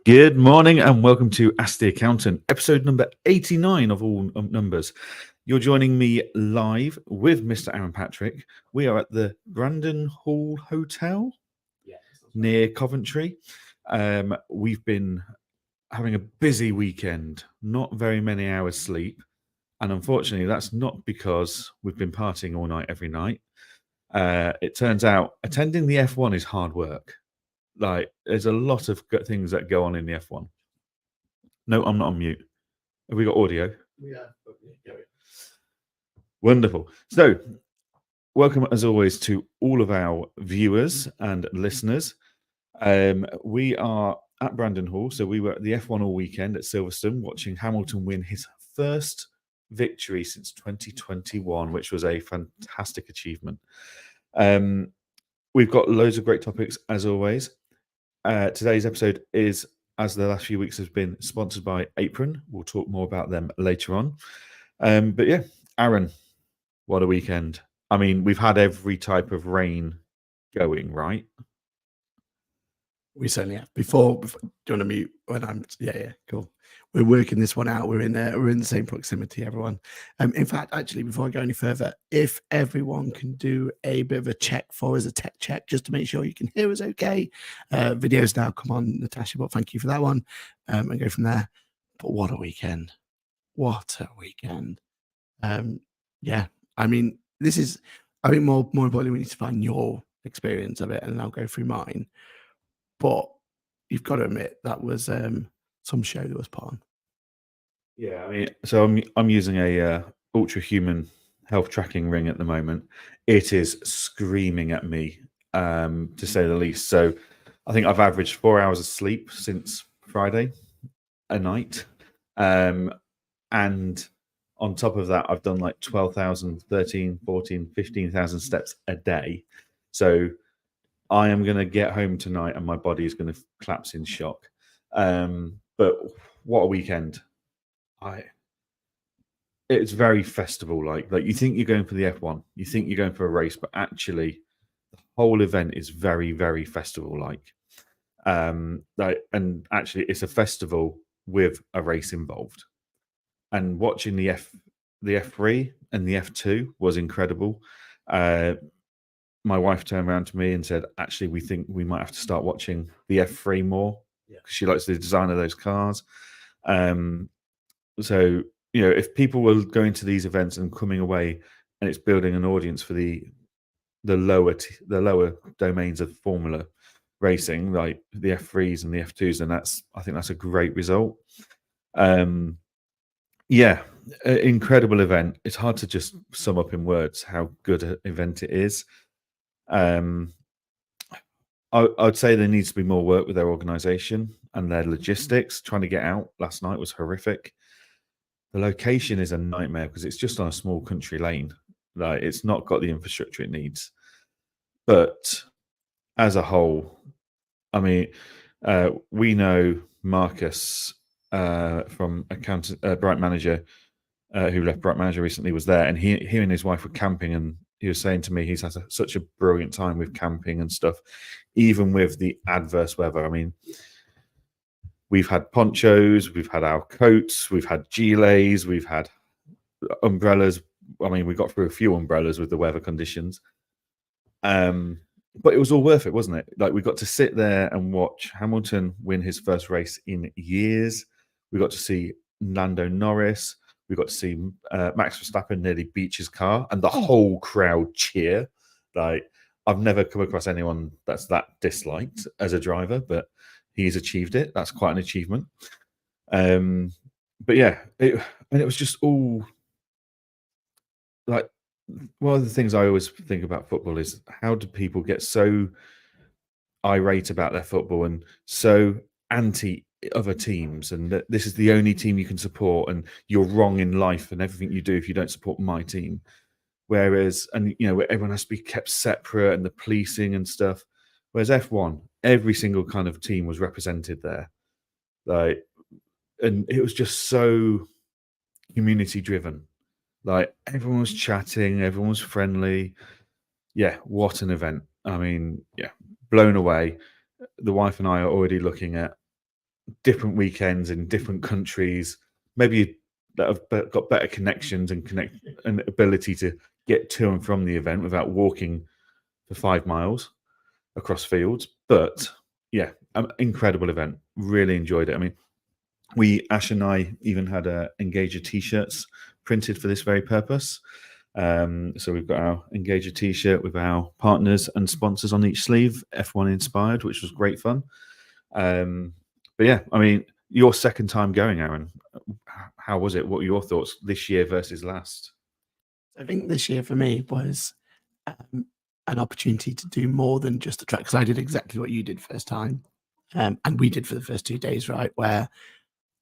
Good morning and welcome to Ask the Accountant, episode number 89 of all numbers. You're joining me live with Mr. Aaron Patrick. We are at the Brandon Hall Hotel near Coventry. We've been having a busy weekend, not very many hours sleep. And unfortunately, that's not because we've been partying all night, every night. It turns out attending the F1 is hard work. Like, there's a lot of good things that go on in the F1. No, I'm not on mute. Have we got audio? Yeah. Wonderful. So, welcome as always to all of our viewers and listeners. We are at Brandon Hall. So, we were at the F1 all weekend at Silverstone watching Hamilton win his first victory since 2021, which was a fantastic achievement. We've got loads of great topics as always. Today's episode is, as the last few weeks has been, sponsored by Apron. We'll talk more about them later on. But yeah, Aaron, what a weekend. I mean, we've had every type of rain going, right? We certainly have. Before do you want to mute when I'm? Yeah, cool. We're working this one out. We're in the same proximity, everyone. In fact, actually, before I go any further, if everyone can do a bit of a check for us, a tech check, just to make sure you can hear us okay. Videos now come on, Natasha, but thank you for that one. And go from there. But what a weekend. What a weekend. Yeah, I mean, this is, I think more importantly, we need to find your experience of it, and I'll go through mine. But you've got to admit that was some show that was put on. Yeah, I mean, so I'm using a Ultra Human health tracking ring at the moment. It is screaming at me, to say the least. So I think I've averaged 4 hours of sleep since Friday a night. And on top of that, I've done like 12,000, 13, 14, 15,000 steps a day. So I am going to get home tonight and my body is going to collapse in shock. But what a weekend. It's very festival-like. Like, you think you're going for the F1, you think you're going for a race, but actually the whole event is very, very festival-like. And actually it's a festival with a race involved. And watching the F3 and the F2 was incredible. My wife turned around to me and said, actually, we think we might have to start watching the F3 more, because she likes the design of those cars. So, you know, if people were going to these events and coming away and it's building an audience for the lower domains of Formula racing, like the F3s and the F2s, then I think that's a great result. Yeah, incredible event. It's hard to just sum up in words how good an event it is. I'd say there needs to be more work with their organization and their logistics. Trying to get out last night was horrific. The location is a nightmare because it's just on a small country lane. Like, it's not got the infrastructure it needs. But as a whole, I mean, we know Marcus from Bright Manager, who left Bright Manager recently, was there, and he and his wife were camping, and he was saying to me he's had such a brilliant time with camping and stuff, even with the adverse weather. I mean, we've had ponchos, we've had our coats, we've had gilets, we've had umbrellas. I mean, we got through a few umbrellas with the weather conditions. But it was all worth it, wasn't it? Like, we got to sit there and watch Hamilton win his first race in years. We got to see Lando Norris. We got to see Max Verstappen nearly beat his car, and the whole crowd cheer. Like, I've never come across anyone that's that disliked as a driver, but he's achieved it. That's quite an achievement. But yeah, it was just all like, one of the things I always think about football is, how do people get so irate about their football and so anti other teams, and that this is the only team you can support, and you're wrong in life and everything you do if you don't support my team. Whereas, and you know, everyone has to be kept separate and the policing and stuff. Whereas F1, every single kind of team was represented there. Like, and it was just so community driven. Like, everyone was chatting, everyone was friendly. Yeah, what an event. I mean, yeah, blown away. The wife and I are already looking at different weekends in different countries, maybe that have got better connections and ability to get to and from the event without walking for 5 miles across fields. But yeah, incredible event. Really enjoyed it. I mean, Ash and I even had Engager t-shirts printed for this very purpose. So we've got our Engager t-shirt with our partners and sponsors on each sleeve, F1 inspired, which was great fun. But yeah, I mean, your second time going, Aaron, how was it? What were your thoughts this year versus last? I think this year for me was an opportunity to do more than just the track, because I did exactly what you did first time, and we did for the first 2 days, right, where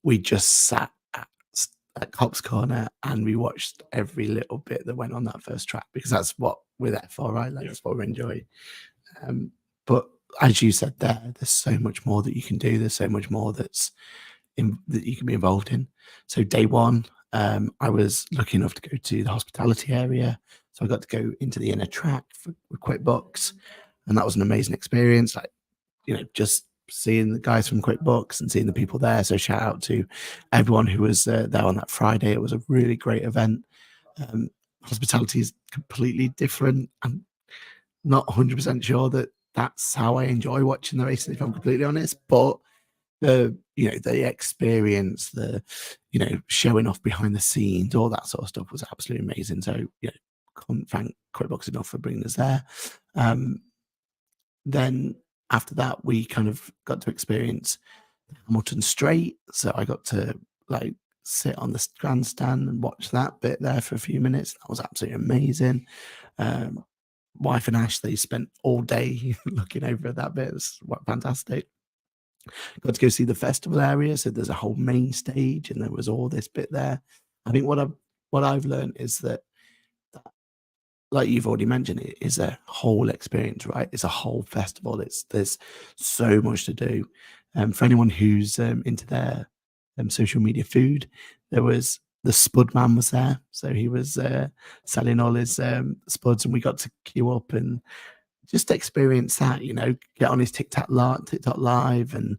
we just sat at Cops Corner and we watched every little bit that went on that first track, because that's what we're there for, right? Like, that's what we enjoy. But as you said there's so much more that you can do. There's so much more that you can be involved in. So day one, I was lucky enough to go to the hospitality area. So I got to go into the inner track with QuickBooks, and that was an amazing experience. Like, just seeing the guys from QuickBooks and seeing the people there. So shout out to everyone who was there on that Friday. It was a really great event. Hospitality is completely different. I'm not 100% sure that that's how I enjoy watching the racing, if I'm completely honest, but the experience, the showing off behind the scenes, all that sort of stuff was absolutely amazing. So can't thank QuickBooks enough for bringing us there. Then after that, we kind of got to experience Hamilton Straight. So I got to sit on the grandstand and watch that bit there for a few minutes. That was absolutely amazing. Wife and Ash, they spent all day looking over at that bit. It was fantastic. Got to go see the festival area. So there's a whole main stage, and there was all this bit there. I think what I've learned is that, like you've already mentioned, it is a whole experience, right? It's a whole festival. There's so much to do. For anyone who's into their social media food, there was the Spud Man was there, so he was selling all his spuds, and we got to queue up and just experience that. Get on his TikTok live, and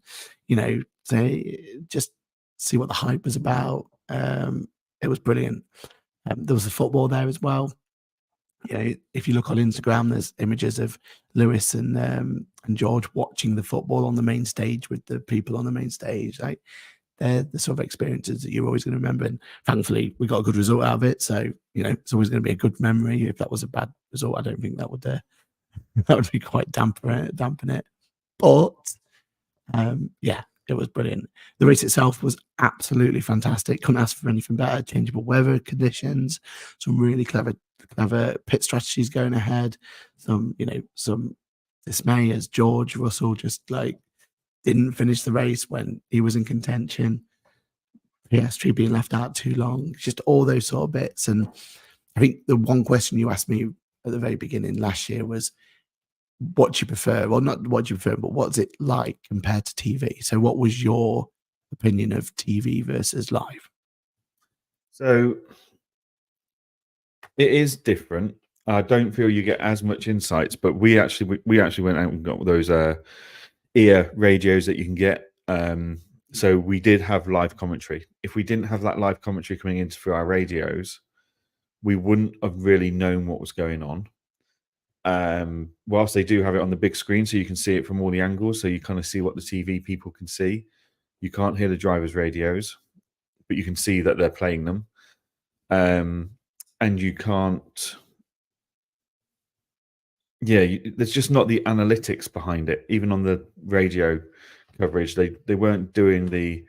just see what the hype was about. It was brilliant. There was a football there as well. If you look on Instagram, there's images of Lewis and George watching the football on the main stage with the people on the main stage. Like, they're the sort of experiences that you're always going to remember. And thankfully, we got a good result out of it. So, it's always going to be a good memory. If that was a bad result, I don't think that would that would be quite dampen it. But yeah, it was brilliant. The race itself was absolutely fantastic. Couldn't ask for anything better. Changeable weather conditions, some really clever pit strategies going ahead. Some dismay as George Russell just didn't finish the race when he was in contention. PS3 being left out too long. Just all those sort of bits. And I think the one question you asked me at the very beginning last year was, what do you prefer? Well, not what do you prefer, but what's it like compared to TV? So what was your opinion of TV versus live? So it is different. I don't feel you get as much insights, but we actually went out and got those ear radios that you can get. So we did have live commentary. If we didn't have that live commentary coming in through our radios, we wouldn't have really known what was going on. Whilst they do have it on the big screen, so you can see it from all the angles, so you kind of see what the TV people can see. You can't hear the driver's radios, but you can see that they're playing them. And you can't... there's just not the analytics behind it. Even on the radio coverage, they weren't doing the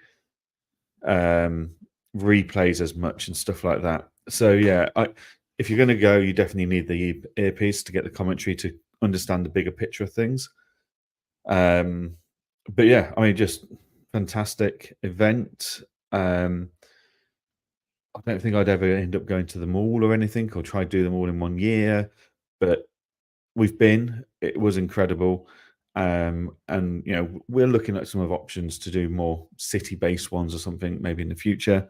replays as much and stuff like that. So yeah, if you're going to go, you definitely need the earpiece to get the commentary to understand the bigger picture of things. But yeah, I mean, just fantastic event. I don't think I'd ever end up going to them all or anything, or try to do them all in 1 year, but we've been. It was incredible. And we're looking at some of options to do more city-based ones or something maybe in the future.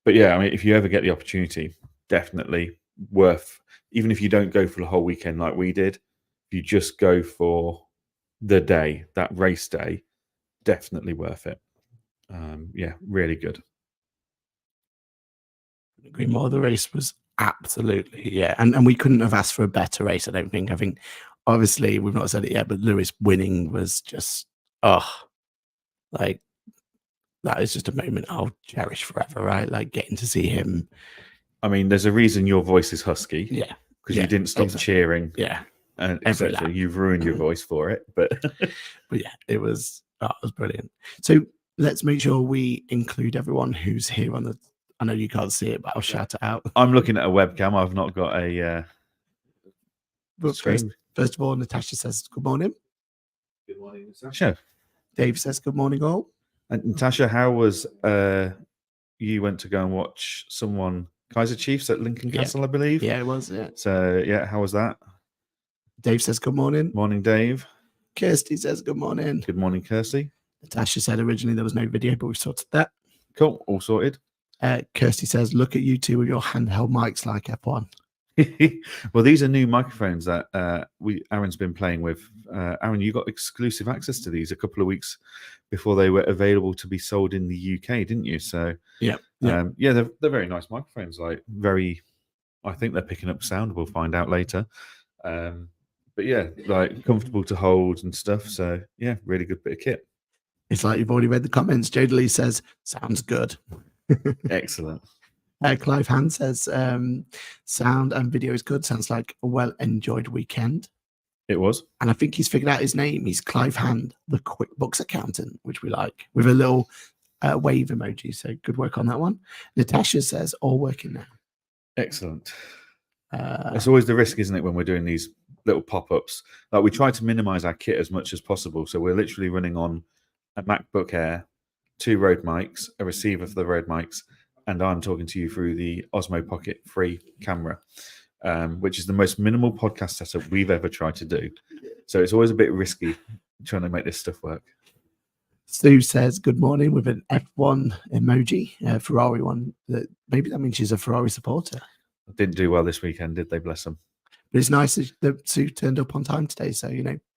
But yeah, I mean, if you ever get the opportunity, definitely worth, even if you don't go for the whole weekend like we did, if you just go for the day, that race day, definitely worth it. Yeah, really good. Agree more. The race was absolutely, yeah. And we couldn't have asked for a better race, I don't think. I think, obviously, we've not said it yet, but Lewis winning was just, like, that is just a moment I'll cherish forever, right? Like, getting to see him. I mean, there's a reason your voice is husky. Yeah. Because you didn't stop cheering. Yeah. And Every etc. lap. You've ruined your voice for it. But yeah, it was brilliant. So let's make sure we include everyone who's here on the. I know you can't see it, but I'll shout it out. I'm looking at a webcam. I've not got a screen. First of all, Natasha says good morning. Good morning, Natasha. Dave says good morning, all. And Natasha, how was you went to go and watch someone Kaiser Chiefs at Lincoln Castle, I believe? Yeah, it was. Yeah. So yeah, how was that? Dave says good morning. Morning, Dave. Kirsty says good morning. Good morning, Kirsty. Natasha said originally there was no video, but we've sorted that. Cool, all sorted. Kirsty says, look at you two with your handheld mics like F1. Well, these are new microphones that Aaron's been playing with. Aaron, you got exclusive access to these a couple of weeks before they were available to be sold in the UK, didn't you? So yeah, they're very nice microphones. Like I think they're picking up sound. We'll find out later. But yeah, like comfortable to hold and stuff. So yeah, really good bit of kit. It's like you've already read the comments. Jada Lee says, sounds good. Excellent. Clive Hand says, sound and video is good. Sounds like a well-enjoyed weekend. It was. And I think he's figured out his name. He's Clive Hand, the QuickBooks accountant, which we like, with a little wave emoji. So good work on that one. Natasha says, all working now. Excellent. It's always the risk, isn't it, when we're doing these little pop-ups? Like, we try to minimize our kit as much as possible. So we're literally running on a MacBook Air, 2 Rode mics, a receiver for the Rode mics, and I'm talking to you through the Osmo Pocket free camera, which is the most minimal podcast setup we've ever tried to do. So it's always a bit risky trying to make this stuff work. Sue says good morning with an F1 emoji, Ferrari one. Maybe that means she's a Ferrari supporter. Didn't do well this weekend, did they? Bless them. But it's nice that Sue turned up on time today, so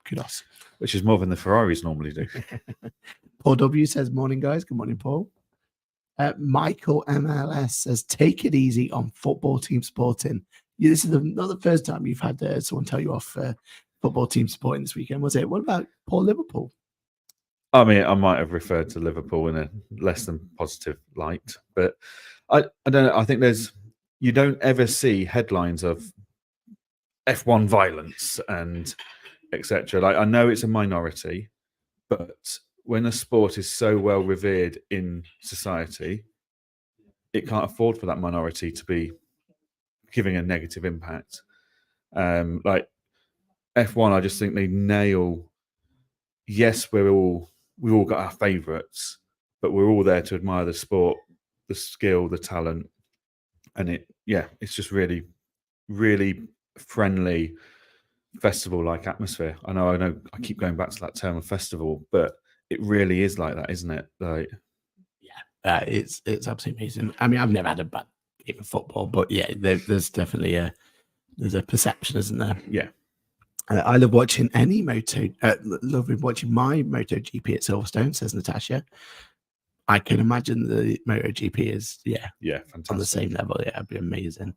kudos. Which is more than the Ferraris normally do. Paul W says morning, guys. Good morning, Paul. Michael MLS says take it easy on football team sporting. Yeah, this is not the first time you've had someone tell you off football team sporting this weekend, was it? What about Paul Liverpool? I mean, I might have referred to Liverpool in a less than positive light, but I don't know. I think you don't ever see headlines of F1 violence and etc. Like, I know it's a minority, but when a sport is so well revered in society, it can't afford for that minority to be giving a negative impact. Like F1, I just think they nail. Yes, we've all got our favourites, but we're all there to admire the sport, the skill, the talent, and it's just really, really friendly festival-like atmosphere. I know I keep going back to that term of festival, but it really is like that, isn't it? Like, it's absolutely amazing. I mean, I've never had a bad game of football, but yeah, there's definitely a perception, isn't there? Yeah. I love watching love watching my MotoGP at Silverstone, says Natasha. I can imagine the MotoGP is, fantastic. On the same level. Yeah, it'd be amazing.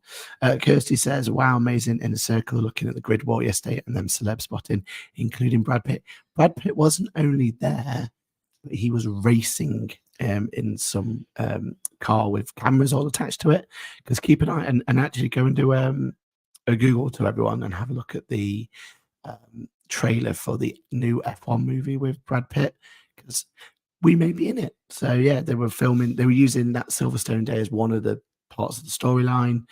Kirsty says, wow, amazing in a circle looking at the grid wall yesterday and then celeb spotting, including Brad Pitt. Brad Pitt wasn't only there, but he was racing in some car with cameras all attached to it. Because keep an eye and actually go and do a Google to everyone and have a look at the trailer for the new F1 movie with Brad Pitt, because we may be in it. So yeah, they were using that Silverstone day as one of the parts of the storyline.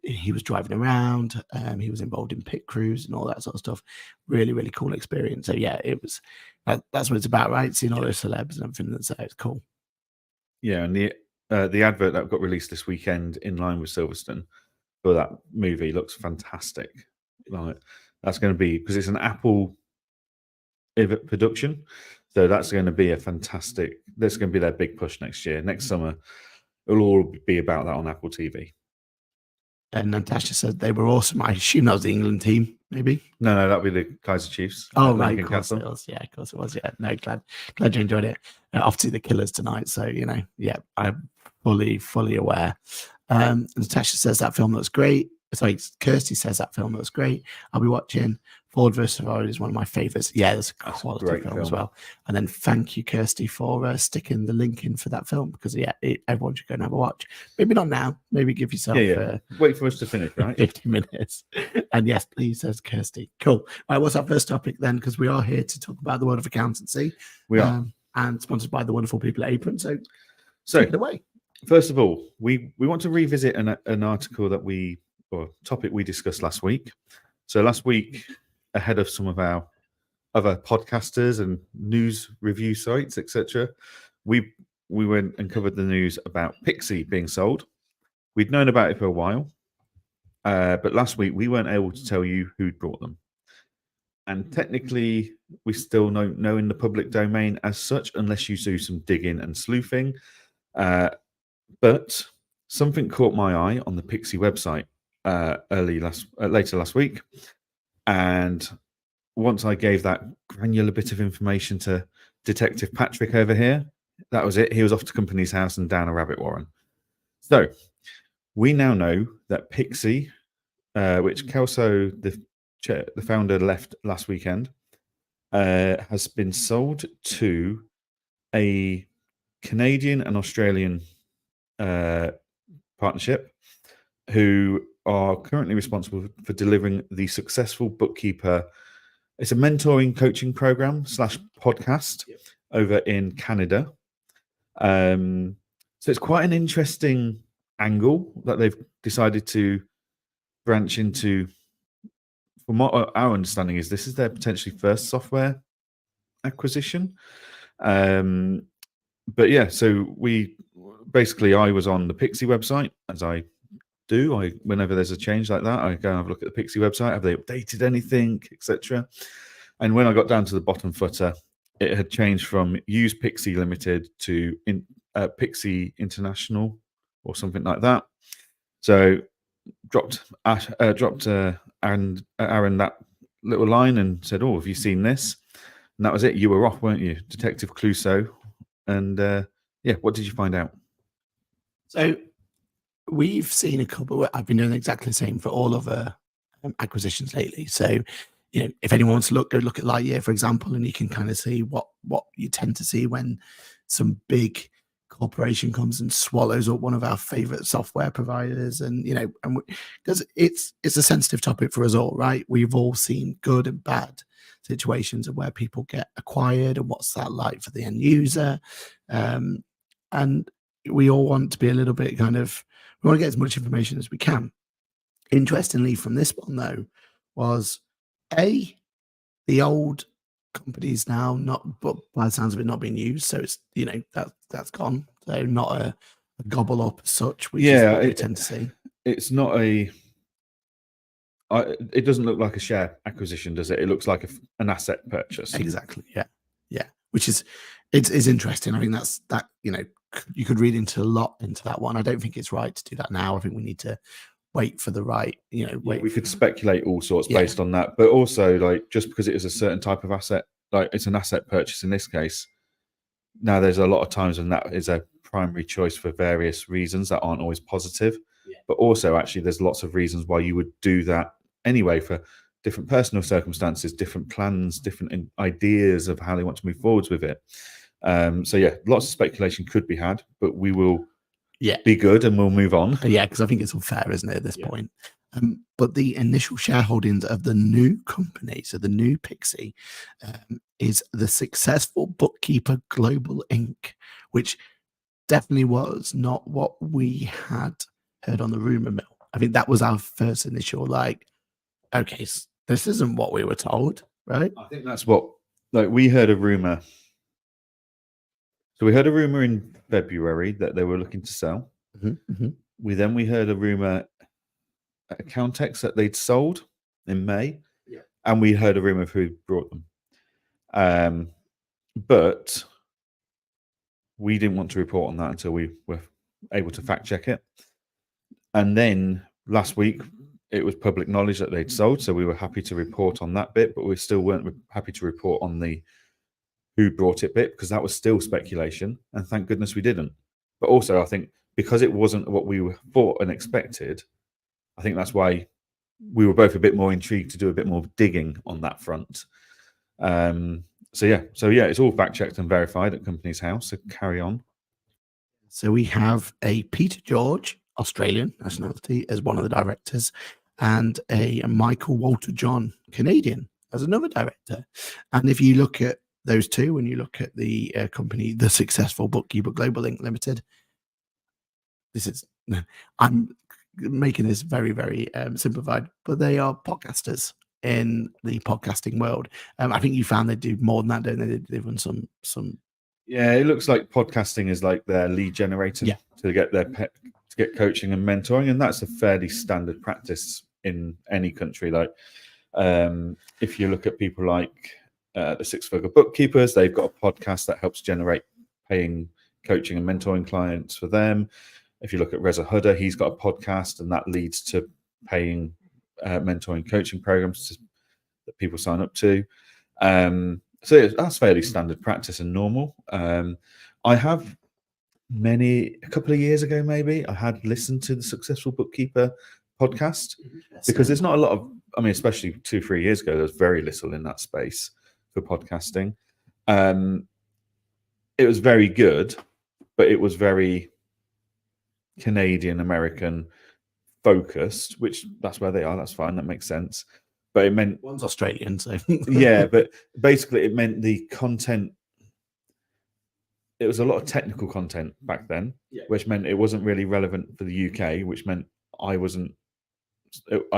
He was driving around, he was involved in pit crews and all that sort of stuff. Really, really cool experience. So yeah, it was that's what it's about, right? Seeing all those celebs and everything that's there. It's cool. Yeah, and the advert that got released this weekend in line with Silverstone for that movie looks fantastic. Like, that's going to be, because it's an Apple production, so that's going to be that's going to be their big push next year. Next summer, it'll all be about that on Apple TV. And Natasha said they were awesome. I assume that was the England team. maybe. No, that'd be the Kaiser Chiefs. Oh, at right, Lincoln of course Castle. it was. Yeah, of course it was. Yeah, no, glad you enjoyed it. Off to the Killers tonight, so yeah, I'm fully aware. Natasha says that film looks great. Sorry, Kirsty says that film looks great. I'll be watching. Ford vs Ferrari is one of my favorites. Yeah, it's a quality great film as well. And then thank you, Kirsty, for sticking the link in for that film, because everyone should go and have a watch. Maybe not now. Maybe give yourself wait for us to finish, right? 50 minutes. And yes, please, says Kirsty. Cool. All right, what's our first topic then? Because we are here to talk about the world of accountancy. We are. And sponsored by the wonderful people at Apron. So take it away. First of all, we want to revisit an article or topic we discussed last week. So last week, ahead of some of our other podcasters and news review sites, etc., we went and covered the news about Pixie being sold. We'd known about it for a while, but last week we weren't able to tell you who'd brought them. And technically, we still don't know in the public domain as such, unless you do some digging and sleuthing. But something caught my eye on the Pixie website later last week, and once I gave that granular bit of information to Detective Patrick over here, that was it. He was off to company's house and down a rabbit warren. So we now know that Pixie, which Kelso, the founder, left last weekend, has been sold to a Canadian and Australian partnership who are currently responsible for delivering the Successful Bookkeeper. It's a mentoring coaching program / podcast over in Canada. So it's quite an interesting angle that they've decided to branch into. From what our understanding is, this is their potentially first software acquisition. But yeah, so I was on the Pixie website, as I do. Whenever there's a change like that, I go and have a look at the Pixie website. Have they updated anything, etc.? And when I got down to the bottom footer, it had changed from Use Pixie Limited to Pixie International or something like that. So dropped Aaron that little line and said, "Oh, have you seen this?" And that was it. You were off, weren't you, Detective Clouseau? And what did you find out? So we've seen a couple. I've been doing exactly the same for all of acquisitions lately. So, if anyone wants to go look at Lightyear, for example, and you can kind of see what you tend to see when some big corporation comes and swallows up one of our favorite software providers, and because it's a sensitive topic for us all, right? We've all seen good and bad situations of where people get acquired, and what's that like for the end user, and we all want to be a little bit we want to get as much information as we can. Interestingly, from this one though, was the old companies now but by the sounds of it, not being used, so it's that's gone, so not a gobble up as such, which is what we tend to see. It's not it doesn't look like a share acquisition, does it? It looks like an asset purchase. Exactly. Yeah, which is it's interesting. I think that you could read into a lot into that one. I don't think it's right to do that now. I think we need to wait for the right, we could speculate all sorts based on that, but also, like, just because it is a certain type of asset, like it's an asset purchase in this case, now there's a lot of times when that is a primary choice for various reasons that aren't always positive. But also, actually, there's lots of reasons why you would do that anyway, for different personal circumstances, different plans, different ideas of how they want to move forwards with it. So yeah, lots of speculation could be had, but we will be good and we'll move on. Because I think it's unfair, isn't it, at this point? But the initial shareholdings of the new company, so the new Pixie, is the Successful Bookkeeper Global Inc., which definitely was not what we had heard on the rumor mill. I think that was our first initial, okay, this isn't what we were told, right? I think that's what, we heard a rumor. So we heard a rumor in February that they were looking to sell. Mm-hmm. We heard a rumor at Accountex that they'd sold in May. And we heard a rumor of who brought them. But we didn't want to report on that until we were able to fact check it. And then last week, it was public knowledge that they'd sold, so we were happy to report on that bit, but we still weren't happy to report on the who brought it bit, because that was still speculation, and thank goodness we didn't. But also, I think because it wasn't what we thought and expected, I think that's why we were both a bit more intrigued to do a bit more digging on that front. So yeah, it's all fact checked and verified at Company's House. So carry on. So we have a Peter George, Australian nationality, as one of the directors, and a Michael Walter John, Canadian, as another director. And if you look at those two, when you look at the company, the Successful Bookkeeper Global Inc. Limited, I'm making this very, very simplified, but they are podcasters in the podcasting world. I think you found they do more than that, don't they? They've run some. Yeah, it looks like podcasting is like their lead generator to get to get coaching and mentoring, and that's a fairly standard practice in any country. Like, if you look at people like the Six Figure Bookkeepers, they've got a podcast that helps generate paying coaching and mentoring clients for them. If you look at Reza Hudder, he's got a podcast, and that leads to paying mentoring coaching programs that people sign up to. So that's fairly standard practice and normal. I have a couple of years ago, maybe, I had listened to the Successful Bookkeeper podcast, because there's not a lot of, especially 2-3 years ago, there's very little in that space for podcasting. It was very good, but it was very Canadian American focused, which that's where they are. That's fine. That makes sense. But it meant one's Australian, so yeah. But basically, it meant the content. It was a lot of technical content back then, which meant it wasn't really relevant for the UK. Which meant I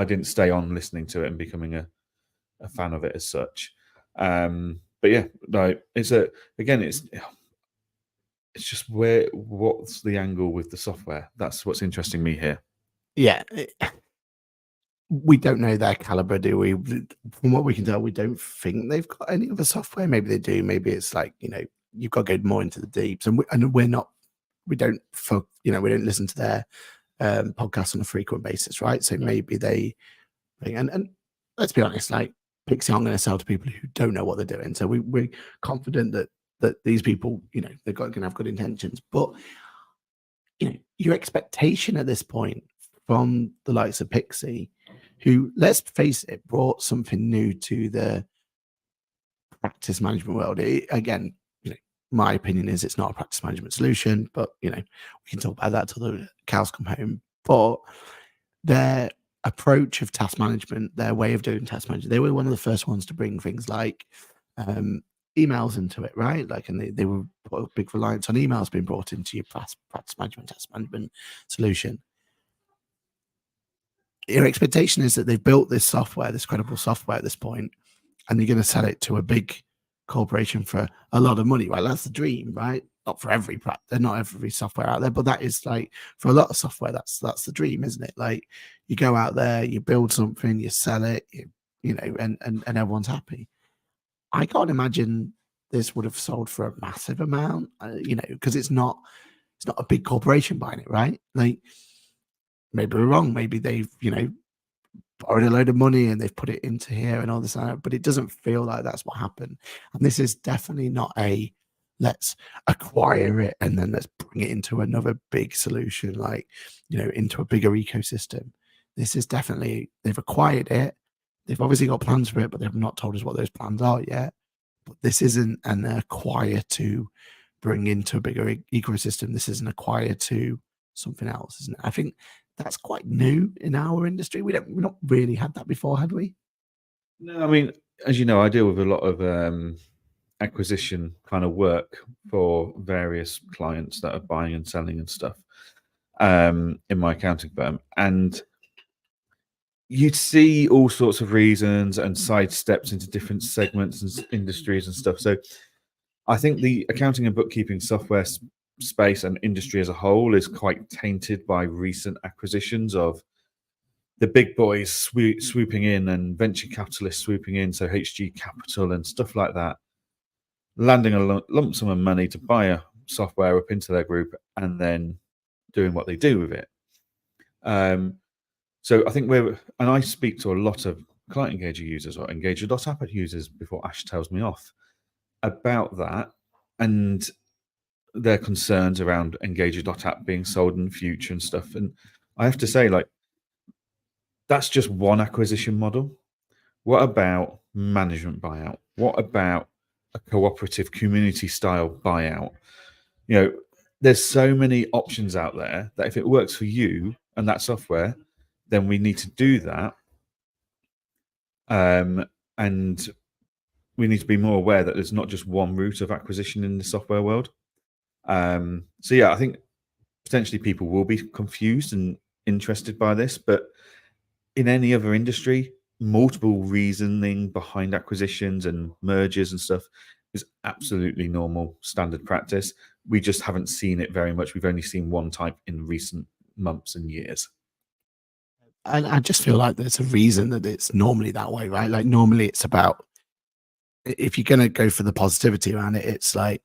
didn't stay on listening to it and becoming a fan of it as such. But yeah, no, it's just what's the angle with the software? That's what's interesting me here. Yeah. We don't know their caliber, do we? From what we can tell, we don't think they've got any other software. Maybe they do. Maybe it's like, you've got to go more into the deeps. And we don't listen to their podcasts on a frequent basis, right? So maybe they think, and let's be honest, like Pixie aren't going to sell to people who don't know what they're doing. So we're confident that th're people, they're going to have good intentions. But, your expectation at this point from the likes of Pixie, who, let's face it, brought something new to the practice management world. Again, my opinion is it's not a practice management solution, but we can talk about that till the cows come home. But their approach of task management, their way of doing task management, they were one of the first ones to bring things like emails into it, right? Like, and they were put a big reliance on emails being brought into your practice management, task management solution. Your expectation is that they've built this software, this credible software at this point, and you're going to sell it to a big corporation for a lot of money, right? That's the dream, right? Not for every practice, not every software out there, but that is like, for a lot of software, that's the dream, isn't it? Like, you go out there, you build something, you sell it, and everyone's happy. I can't imagine this would have sold for a massive amount, because it's not a big corporation buying it, right? Like, maybe we're wrong. Maybe they've, borrowed a load of money and they've put it into here and all this, but it doesn't feel like that's what happened. And this is definitely not a let's acquire it and then let's bring it into another big solution, like, into a bigger ecosystem. This is definitely, they've acquired it. They've obviously got plans for it, but they've not told us what those plans are yet. But this isn't an acquire to bring into a bigger ecosystem. This is an acquire to something else, isn't it? I think that's quite new in our industry. We've not really had that before, had we? No, as you know, I deal with a lot of acquisition kind of work for various clients that are buying and selling and stuff in my accounting firm. And you see all sorts of reasons and side steps into different segments and industries and stuff. So I think the accounting and bookkeeping software space and industry as a whole is quite tainted by recent acquisitions of the big boys swooping in and venture capitalists swooping in. So HG Capital and stuff like that, landing a lump sum of money to buy a software up into their group and then doing what they do with it. So I think and I speak to a lot of client engager users or engager.app users before Ash tells me off about that and their concerns around engager.app being sold in the future and stuff. And I have to say, like, that's just one acquisition model. What about management buyout? What about a cooperative community style buyout? There's so many options out there that if it works for you and that software, then we need to do that. And we need to be more aware that there's not just one route of acquisition in the software world. So yeah, I think potentially people will be confused and interested by this, but in any other industry, multiple reasoning behind acquisitions and mergers and stuff is absolutely normal standard practice. We just haven't seen it very much. We've only seen one type in recent months and years. And I just feel like there's a reason that it's normally that way, right? Like normally it's about, if you're going to go for the positivity around it, it's like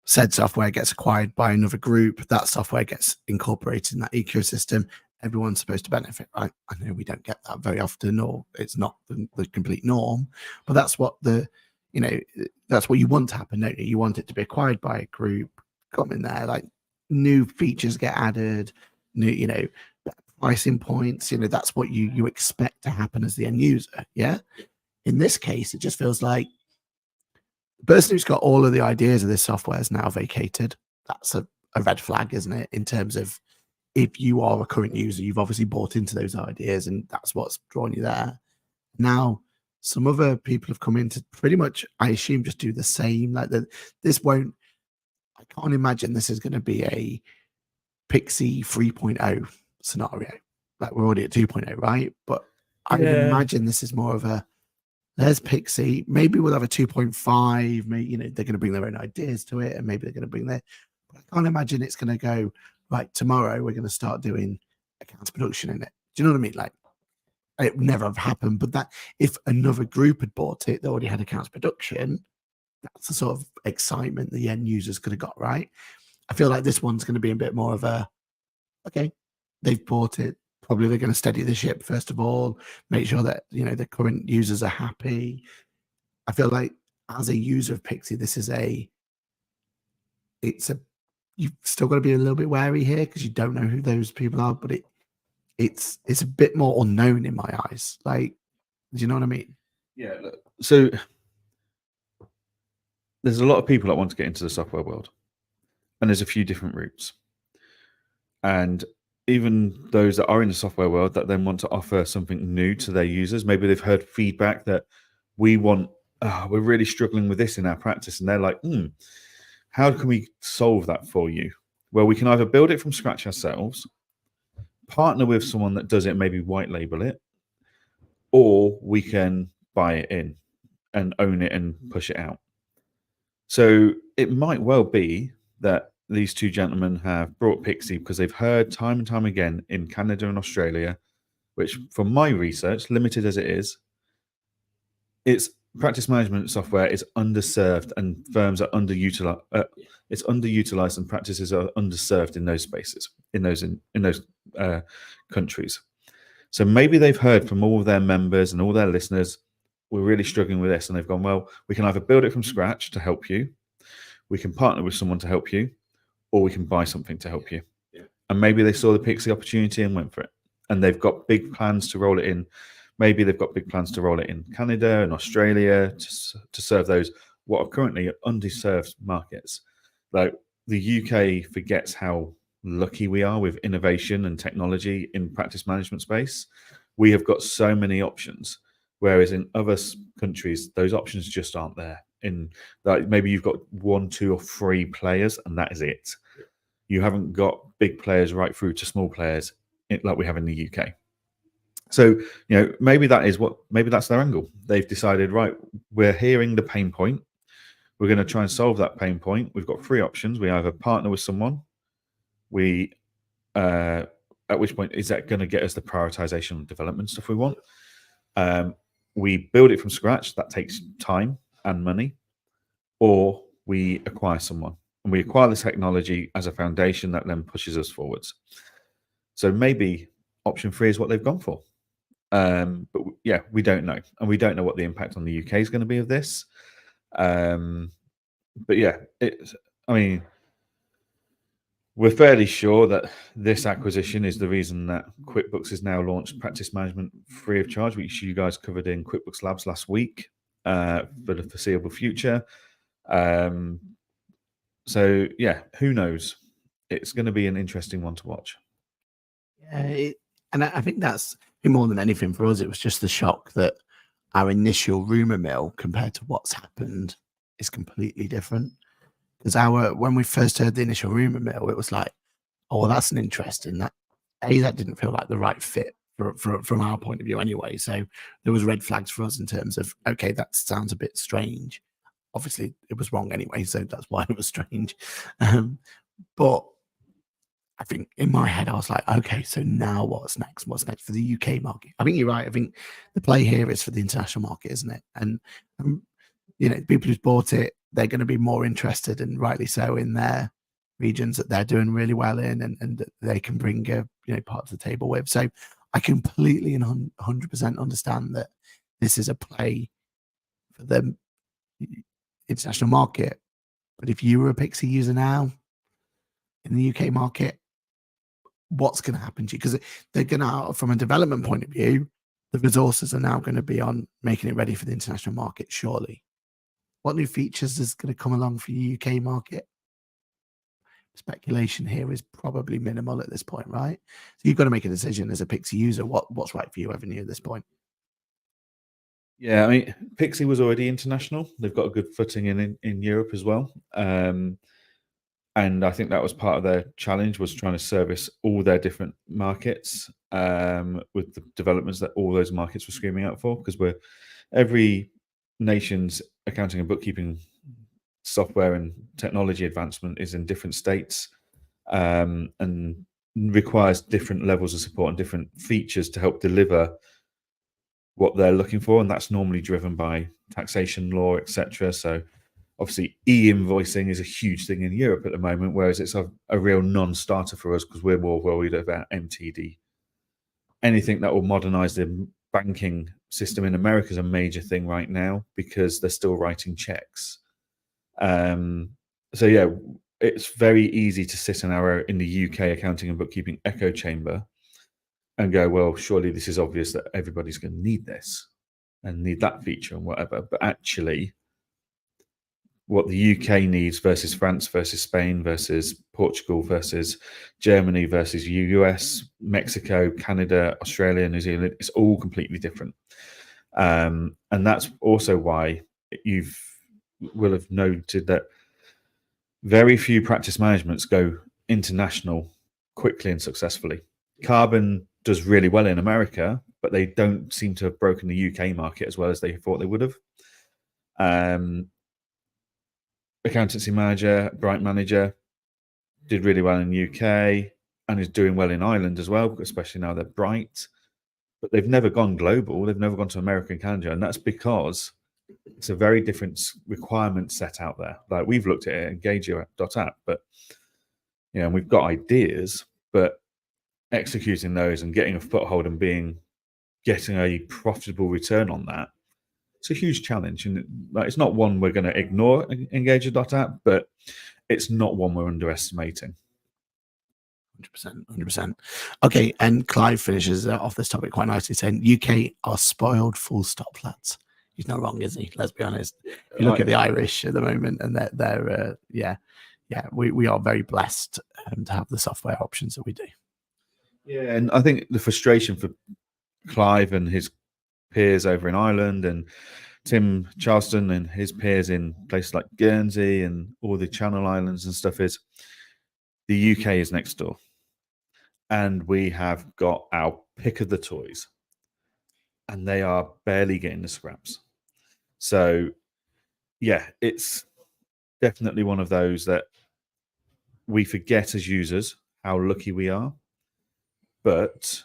said software gets acquired by another group, that software gets incorporated in that ecosystem. Everyone's supposed to benefit, right? I know we don't get that very often, or it's not the complete norm, but that's what that's what you want to happen, don't you? You want it to be acquired by a group, come in there, like new features get added, new, pricing points, that's what you expect to happen as the end user. Yeah. In this case, it just feels like the person who's got all of the ideas of this software is now vacated. That's a red flag, isn't it? In terms of, if you are a current user, you've obviously bought into those ideas and that's what's drawn you there. Now, some other people have come in to pretty much, I assume, just do the same. Like I can't imagine this is going to be a Pixie 3.0 scenario. Like we're already at 2.0, right? But I would imagine this is more of a, there's Pixie. Maybe we'll have a 2.5. Maybe, they're going to bring their own ideas to it, and maybe they're going to bring their. But I can't imagine it's going to go right tomorrow. We're going to start doing accounts production in it. Do you know what I mean? Like it would never have happened. But that if another group had bought it, they already had accounts production. That's the sort of excitement the end users could have got, right? I feel like this one's going to be a bit more of a, okay, they've bought it. Probably they're going to steady the ship first of all, make sure that the current users are happy. I feel like as a user of Pixie, you've still got to be a little bit wary here because you don't know who those people are, but it's a bit more unknown in my eyes. Like, do you know what I mean? Yeah. So there's a lot of people that want to get into the software world, and there's a few different routes. And even those that are in the software world that then want to offer something new to their users, maybe they've heard feedback that we're really struggling with this in our practice. And they're like, how can we solve that for you? Well, we can either build it from scratch ourselves, partner with someone that does it, maybe white label it, or we can buy it in and own it and push it out. So it might well be that these two gentlemen have brought Pixie because they've heard time and time again in Canada and Australia, which from my research, limited as it is, it's practice management software is underserved and firms are underutilized. It's underutilized and practices are underserved in those spaces, in those countries. So maybe they've heard from all of their members and all their listeners, we're really struggling with this. And they've gone, well, we can either build it from scratch to help you, we can partner with someone to help you, or we can buy something to help you. Yeah. And maybe they saw the Pixie opportunity and went for it. And they've got big plans to roll it in. Maybe they've got big plans to roll it in Canada and Australia to serve those what are currently underserved markets. Like the UK forgets how lucky we are with innovation and technology in practice management space. We have got so many options, whereas in other countries, those options just aren't there. In like maybe you've got 1, 2, or 3 players, and that is it. You haven't got big players right through to small players like we have in the UK. So maybe that's their angle. They've decided, right, we're hearing the pain point. We're going to try and solve that pain point. We've got 3 options. We either partner with someone. At which point is that going to get us the prioritization and development stuff we want? We build it from scratch. That takes time and money, or we acquire someone and we acquire the technology as a foundation that then pushes us forwards. So maybe option 3 is what they've gone for. But yeah, we don't know, and we don't know what the impact on the UK is going to be of this. But yeah, I mean, we're fairly sure that this acquisition is the reason that QuickBooks has now launched practice management free of charge, which you guys covered in QuickBooks Labs last week, for the foreseeable future. So yeah, who knows? It's going to be an interesting one to watch. Yeah, and I think that's more than anything for us. It was just the shock that our initial rumor mill compared to what's happened is completely different. Because when we first heard the initial rumor mill, it was like, oh, well, that's an interesting that didn't feel like the right fit from our point of view anyway. So there was red flags for us in terms of, okay, that sounds a bit strange. Obviously, it was wrong anyway, so that's why it was strange. But I think in my head, I was like, okay, so now what's next? What's next for the UK market? I think you're right. I think the play here is for the international market, isn't it? And people who've bought it, they're going to be more interested, and rightly so, in their regions that they're doing really well in, and that they can bring part to the table with. So I completely and 100% understand that this is a play for the international market. But if you were a Pixie user now in the UK market, what's going to happen to you? Because they're going to, from a development point of view, the resources are now going to be on making it ready for the international market, surely. What new features is going to come along for the UK market? Speculation here is probably minimal at this point, right? So you've got to make a decision as a Pixie user, what's right for you, haven't you, at this point? Yeah, I mean, Pixie was already international. They've got a good footing in Europe as well. And I think that was part of their challenge, was trying to service all their different markets with the developments that all those markets were screaming out for, because every nation's accounting and bookkeeping software and technology advancement is in different states, and requires different levels of support and different features to help deliver what they're looking for, and that's normally driven by taxation law, etc. So obviously e-invoicing is a huge thing in Europe at the moment, whereas it's a real non-starter for us because we're more worried about MTD. Anything that will modernize the banking system in America is a major thing right now because they're still writing checks. So yeah, it's very easy to sit in the UK accounting and bookkeeping echo chamber and go, well, surely this is obvious that everybody's going to need this and need that feature and whatever. But actually, what the UK needs versus France versus Spain versus Portugal versus Germany versus US, Mexico, Canada, Australia, New Zealand, it's all completely different. And that's also why will have noted that very few practice managements go international quickly and successfully. Carbon does really well in America, but they don't seem to have broken the UK market as well as they thought they would have. Accountancy Manager, Bright Manager, did really well in UK and is doing well in Ireland as well, especially now they're Bright. But they've never gone global. They've never gone to America and Canada, and that's because it's a very different requirement set out there. Like, we've looked at it, Engage.app, but we've got ideas, but executing those and getting a foothold and getting a profitable return on that, it's a huge challenge. And it's not one we're going to ignore, Engage.app, but it's not one we're underestimating. 100%. Okay, and Clive finishes off this topic quite nicely, saying UK are spoiled, full stop, lads. He's not wrong, is he? Let's be honest. If you look at the Irish at the moment, and they're we are very blessed to have the software options that we do. Yeah, and I think the frustration for Clive and his peers over in Ireland, and Tim Charleston and his peers in places like Guernsey and all the Channel Islands and stuff, is the UK is next door, and we have got our pick of the toys, and they are barely getting the scraps. So yeah, it's definitely one of those that we forget as users how lucky we are, but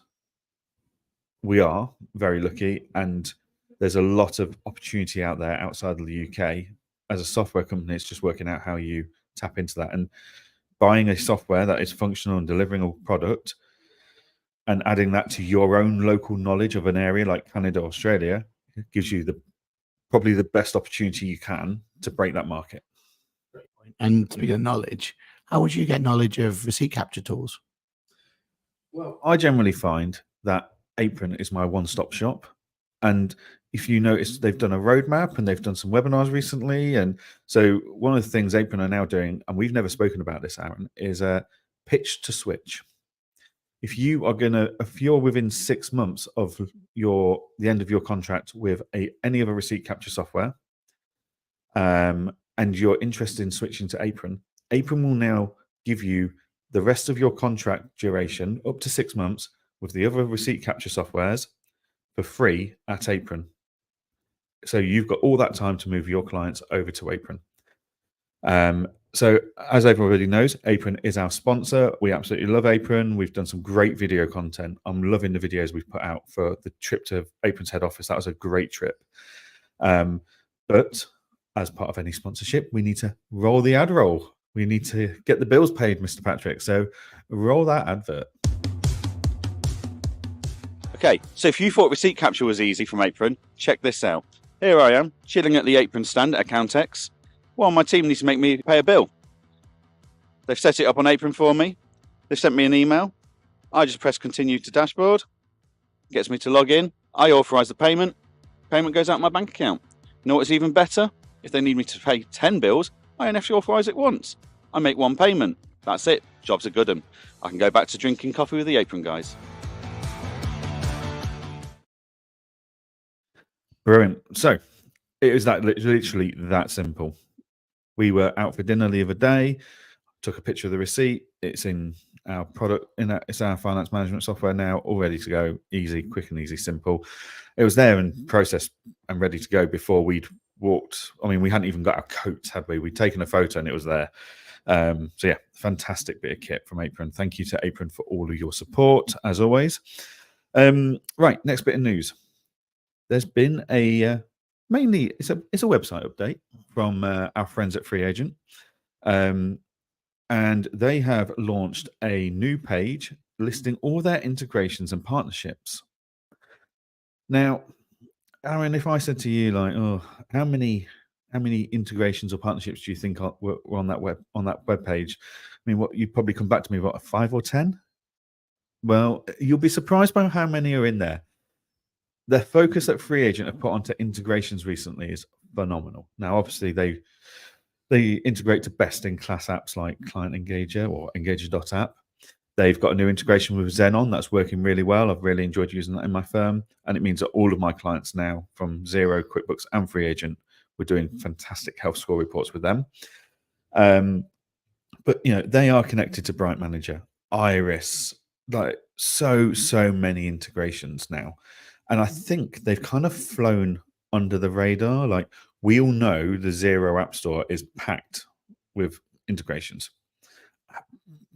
we are very lucky, and there's a lot of opportunity out there outside of the UK. As a software company, it's just working out how you tap into that, and buying a software that is functional and delivering a product and adding that to your own local knowledge of an area like Canada, Australia, gives you probably the best opportunity you can to break that market. And speaking of knowledge, how would you get knowledge of receipt capture tools? Well, I generally find that Apron is my one-stop shop. And if you notice, they've done a roadmap and they've done some webinars recently. And so one of the things Apron are now doing, and we've never spoken about this, Aaron, is a pitch to switch. If you're within 6 months of the end of your contract with any other receipt capture software, and you're interested in switching to Apron, Apron will now give you the rest of your contract duration up to 6 months with the other receipt capture softwares for free at Apron. So you've got all that time to move your clients over to Apron. So as everyone already knows, Apron is our sponsor. We absolutely love Apron. We've done some great video content. I'm loving the videos we've put out for the trip to Apron's head office. That was a great trip. But as part of any sponsorship, we need to roll the ad roll. We need to get the bills paid, Mr. Patrick. So roll that advert. Okay, so if you thought receipt capture was easy from Apron, check this out. Here I am, chilling at the Apron stand at Accountex. Well, my team needs to make me pay a bill. They've set it up on Apron for me. They've sent me an email. I just press continue to dashboard. Gets me to log in. I authorise the payment. Payment goes out my bank account. You know what's even better? If they need me to pay 10 bills, I only have to authorise it once. I make one payment. That's it. Job's a good one. I can go back to drinking coffee with the Apron guys. Brilliant. So it was literally that simple. We were out for dinner the other day, took a picture of the receipt. It's in our product, it's our finance management software now, all ready to go. Easy, quick and easy, simple. It was there and processed and ready to go before we'd walked. I mean, we hadn't even got our coats, had we? We'd taken a photo and it was there. So yeah, fantastic bit of kit from Apron. Thank you to Apron for all of your support, as always. Right, next bit of news. There's been mainly it's a website update from our friends at Free Agent, and they have launched a new page listing all their integrations and partnerships. Now, Aaron, if I said to you like, "Oh, how many integrations or partnerships do you think were on that web page?" I mean, what you'd probably come back to me, what, 5 or 10? Well, you'll be surprised by how many are in there. The focus that Free Agent have put onto integrations recently is phenomenal. Now, obviously, they integrate to best-in-class apps like Client Engager or Engager.app. They've got a new integration with Xenon that's working really well. I've really enjoyed using that in my firm, and it means that all of my clients now, from Xero, QuickBooks, and Free Agent, we're doing fantastic health score reports with them. But they are connected to Bright Manager, Iris, like so many integrations now. And I think they've kind of flown under the radar. Like, we all know the Xero App Store is packed with integrations.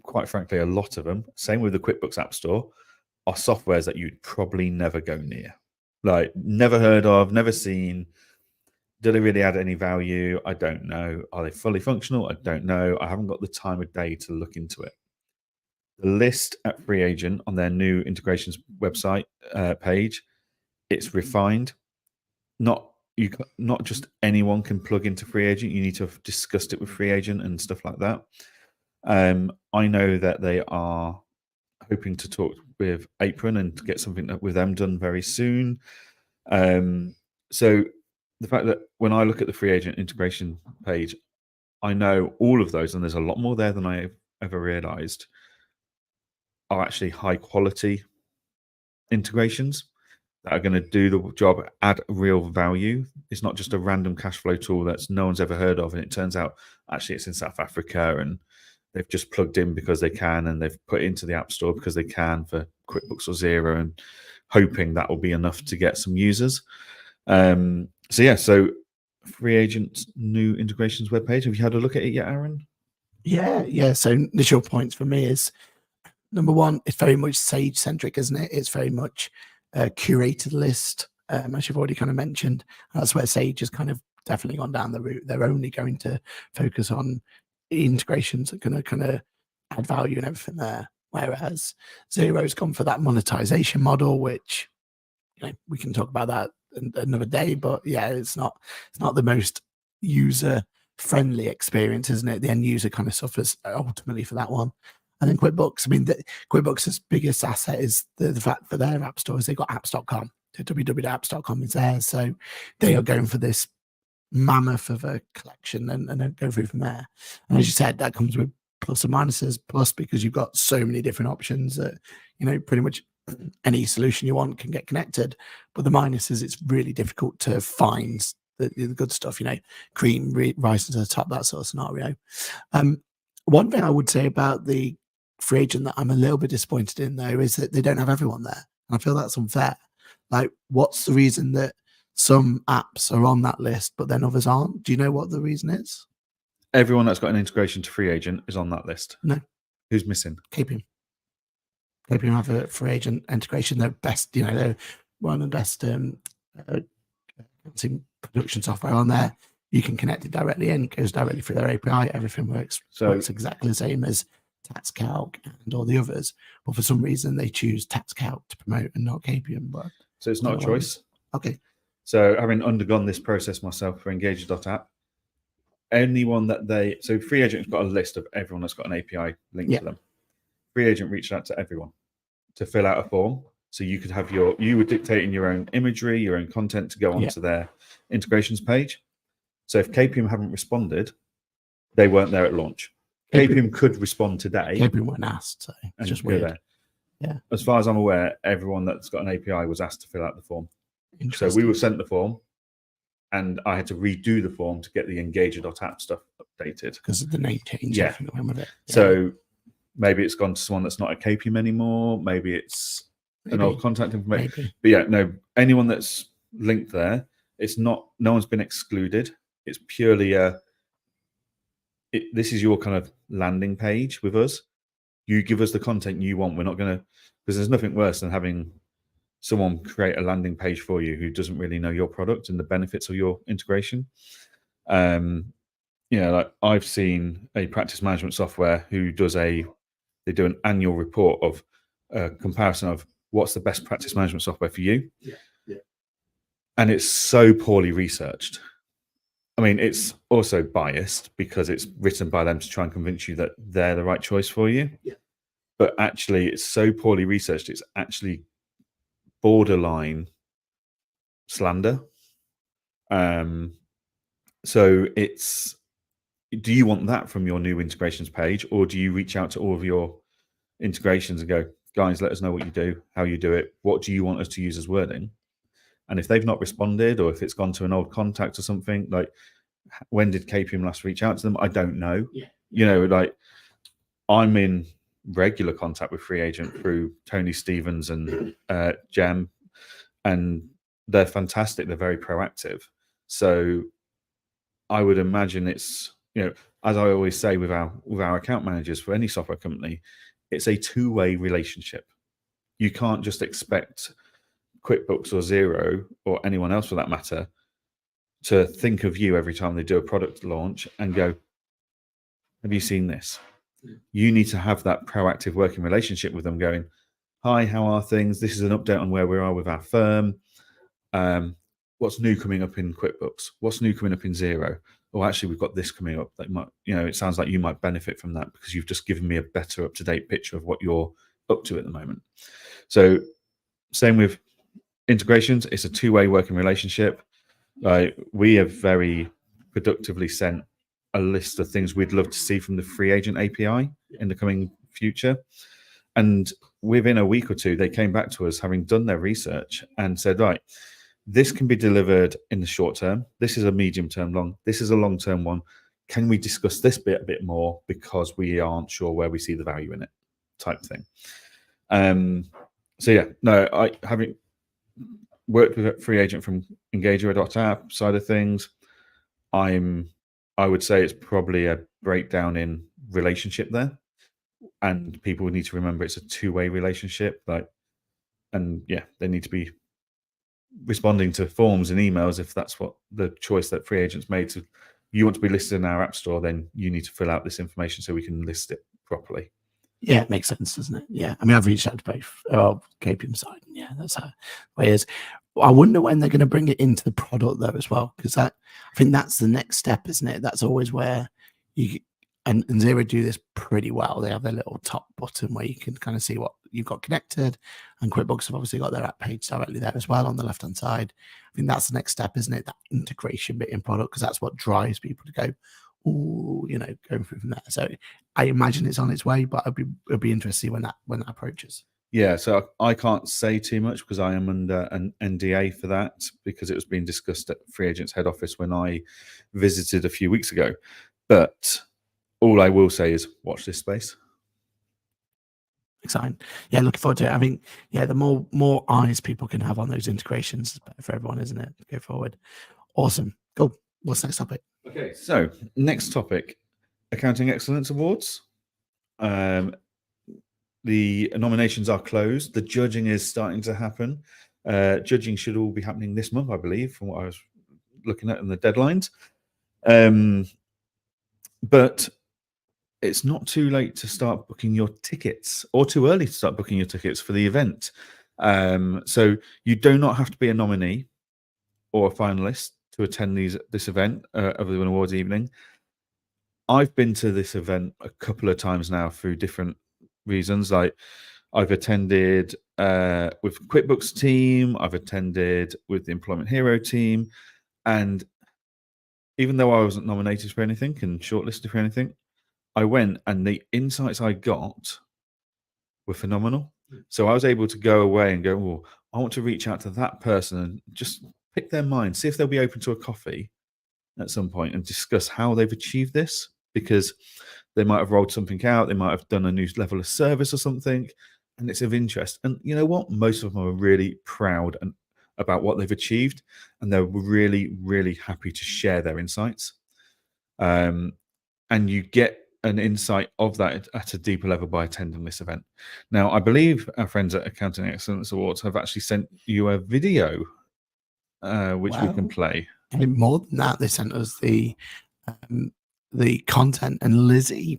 Quite frankly, a lot of them, same with the QuickBooks App Store, are softwares that you'd probably never go near. Like, never heard of, never seen. Do they really add any value? I don't know. Are they fully functional? I don't know. I haven't got the time of day to look into it. The list at Free Agent on their new integrations website page, it's refined. Not just anyone can plug into Free Agent. You need to have discussed it with Free Agent and stuff like that. I know that they are hoping to talk with Apron and to get something with them done very soon. So the fact that when I look at the Free Agent integration page, I know all of those, and there's a lot more there than I ever realized, are actually high quality integrations that are going to do the job, add real value. It's not just a random cash flow tool that no one's ever heard of, and it turns out actually it's in South Africa and they've just plugged in because they can, and they've put it into the App Store because they can for QuickBooks or Xero, and hoping that will be enough to get some users. So Free Agent's new integrations webpage. Have you had a look at it yet, Aaron? Yeah. So initial points for me is, number one, it's very much Sage centric, isn't it? It's very much a curated list, as you've already kind of mentioned. That's where Sage has kind of definitely gone down the route. They're only going to focus on integrations that are going to kind of add value and everything there. Whereas Zero's gone for that monetization model, which we can talk about that another day. But yeah, it's not the most user friendly experience, isn't it? The end user kind of suffers ultimately for that one. And then QuickBooks, I mean, QuickBooks' biggest asset is the fact for their app store is they've got apps.com. So www.apps.com is theirs. So they are going for this mammoth of a collection and then go through from there. And as you said, that comes with plus and minuses, plus because you've got so many different options that, pretty much any solution you want can get connected. But the minus is it's really difficult to find the good stuff, cream rising to the top, that sort of scenario. One thing I would say about the free agent that I'm a little bit disappointed in, though, is that they don't have everyone there. And I feel that's unfair. Like, what's the reason that some apps are on that list, but then others aren't? Do you know what the reason is? Everyone that's got an integration to free agent is on that list. No. Who's missing? KPM. KPM have a free agent integration. They're best, they're one of the best production software on there. You can connect it directly in, it goes directly through their API. Everything works exactly the same as TaxCalc and all the others. But for some reason, they choose TaxCalc to promote and not KPM. But so it's not a choice. Okay. So having undergone this process myself for Engager.app, anyone that so free agent's got a list of everyone that's got an API linked to them. Free agent reached out to everyone to fill out a form. So you could have you were dictating your own imagery, your own content to go onto their integrations page. So if KPM haven't responded, they weren't there at launch. KPM could respond today. KPM weren't asked, so it's just weird. There. Yeah. As far as I'm aware, everyone that's got an API was asked to fill out the form. So we were sent the form, and I had to redo the form to get the Engager.app stuff updated. Because of the name change. Yeah. With it. So maybe it's gone to someone that's not at KPM anymore. Maybe it's an old contact information. Maybe. But yeah, no, anyone that's linked there, it's not, no one's been excluded. It's purely this is your kind of landing page with us. You give us the content you want. We're not going to, because there's nothing worse than having someone create a landing page for you who doesn't really know your product and the benefits of your integration. Like I've seen a practice management software who they do an annual report of a comparison of what's the best practice management software for you. Yeah. And it's so poorly researched. I mean, it's also biased because it's written by them to try and convince you that they're the right choice for you. Yeah. But actually, it's so poorly researched, it's actually borderline slander. So do you want that from your new integrations page, or do you reach out to all of your integrations and go, guys, let us know what you do, how you do it, what do you want us to use as wording? And if they've not responded, or if it's gone to an old contact or something, like when did KPM last reach out to them? I don't know. Yeah. Like I'm in regular contact with free agent through Tony Stevens and Jem, and they're fantastic. They're very proactive. So I would imagine it's, as I always say with our account managers for any software company, it's a two-way relationship. You can't just expect QuickBooks or Xero or anyone else for that matter to think of you every time they do a product launch and go, have you seen this? You need to have that proactive working relationship with them going, hi, how are things? This is an update on where we are with our firm. What's new coming up in QuickBooks? What's new coming up in Xero? Oh, actually, we've got this coming up that might, it sounds like you might benefit from that because you've just given me a better up-to-date picture of what you're up to at the moment. So same with integrations. It's a two-way working relationship. We have very productively sent a list of things we'd love to see from the free agent API in the coming future. And within a week or two, they came back to us having done their research and said, right, this can be delivered in the short term. This is a medium term long. This is a long term one. Can we discuss this bit a bit more because we aren't sure where we see the value in it, type thing. So yeah, no, having worked with a free agent from Engager.app side of things, I would say it's probably a breakdown in relationship there, and people would need to remember it's a two-way relationship. And yeah, they need to be responding to forms and emails if that's what the choice that free agents made. So you want to be listed in our app store, then you need to fill out this information so we can list it properly. Yeah, it makes sense, doesn't it? Yeah. I mean, I've reached out to both KPM side. Yeah, that's how the way it is. I wonder when they're going to bring it into the product though as well, because I think that's the next step, isn't it? That's always where you and Zero do this pretty well. They have their little top button where you can kind of see what you've got connected, and QuickBooks have obviously got their app page directly there as well on the left hand side. I think that's the next step, isn't it? That integration bit in product, because that's what drives people to go, oh, going through from there. So I imagine it's on its way, but it'd be interesting when that approaches. Yeah, so I can't say too much because I am under an NDA for that, because it was being discussed at Free Agents head office when I visited a few weeks ago. But all I will say is watch this space. Exciting. Yeah, looking forward to it. I think, yeah, the more eyes people can have on those integrations is better for everyone, isn't it? Go forward. Awesome. Cool. What's next topic? Okay, so next topic, Accounting Excellence Awards. The nominations are closed. The judging is starting to happen. Judging should all be happening this month, I believe, from what I was looking at in the deadlines. But it's not too late to start booking your tickets, or too early to start booking your tickets for the event. So you do not have to be a nominee or a finalist to attend this event of the awards evening. I've been to this event a couple of times now through different reasons. Like I've attended with QuickBooks team, I've attended with the Employment Hero team, and even though I wasn't nominated for anything and shortlisted for anything, I went and the insights I got were phenomenal. So I was able to go away and go, oh, I want to reach out to that person and just pick their mind, see if they'll be open to a coffee at some point and discuss how they've achieved this, because they might have rolled something out, they might have done a new level of service or something, and it's of interest. And you know what? Most of them are really proud about what they've achieved, and they're really, really happy to share their insights. And you get an insight of that at a deeper level by attending this event. Now, I believe our friends at Accounting Excellence Awards have actually sent you a video, which we can play. And more than that, they sent us the content, and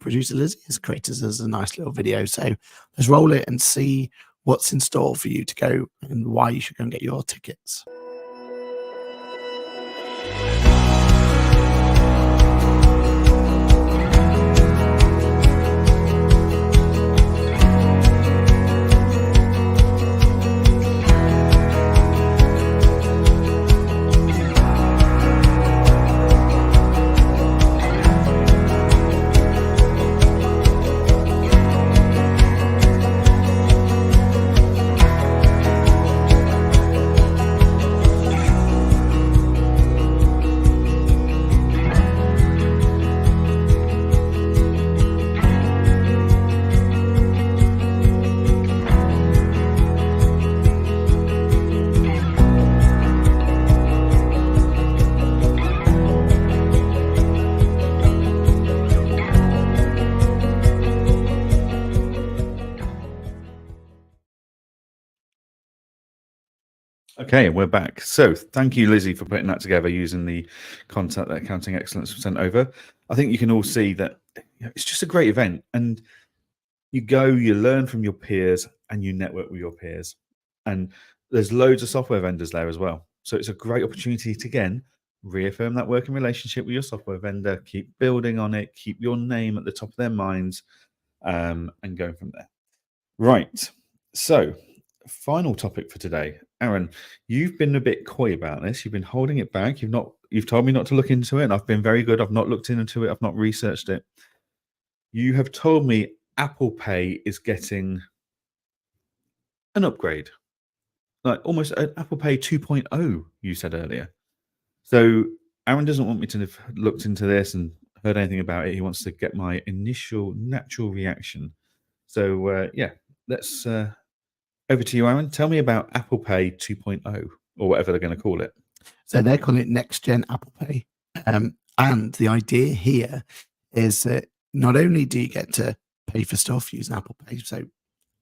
producer Lizzie has created us a nice little video. So let's roll it and see what's in store for you to go and why you should go and get your tickets. Okay, we're back. So thank you, Lizzie, for putting that together using the content that Accounting Excellence sent over. I think you can all see that it's just a great event, and you go, you learn from your peers, and you network with your peers. And there's loads of software vendors there as well. So it's a great opportunity to, again, reaffirm that working relationship with your software vendor, keep building on it, keep your name at the top of their minds, and going from there. Right. So final topic for today. Aaron, you've been a bit coy about this. You've been holding it back. You've told me not to look into it, and I've been very good. I've not looked into it. I've not researched it. You have told me Apple Pay is getting an upgrade, like almost an Apple Pay 2.0, you said earlier. So Aaron doesn't want me to have looked into this and heard anything about it. He wants to get my initial natural reaction. So yeah, let's over to you, Aaron. Tell me about Apple Pay 2.0, or whatever they're going to call it. So they're calling it Next Gen Apple Pay. And the idea here is that not only do you get to pay for stuff using Apple Pay, so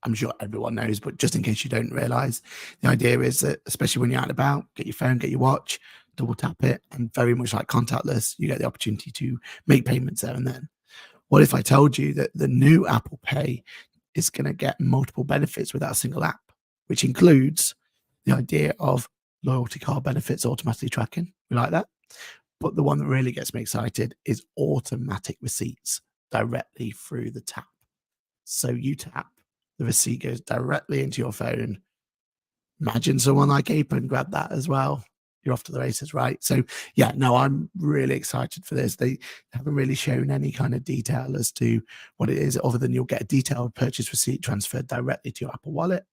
I'm sure everyone knows, but just in case you don't realize, the idea is that, especially when you're out and about, get your phone, get your watch, double tap it, and very much like contactless, you get the opportunity to make payments there and then. What if I told you that the new Apple Pay is going to get multiple benefits without a single app, which includes the idea of loyalty card benefits automatically tracking? We like that. But the one that really gets me excited is automatic receipts directly through the tap. So you tap, the receipt goes directly into your phone. Imagine someone like Apron grab that as well. You're off to the races, right? So yeah, no, I'm really excited for this. They haven't really shown any kind of detail as to what it is, other than you'll get a detailed purchase receipt transferred directly to your Apple Wallet.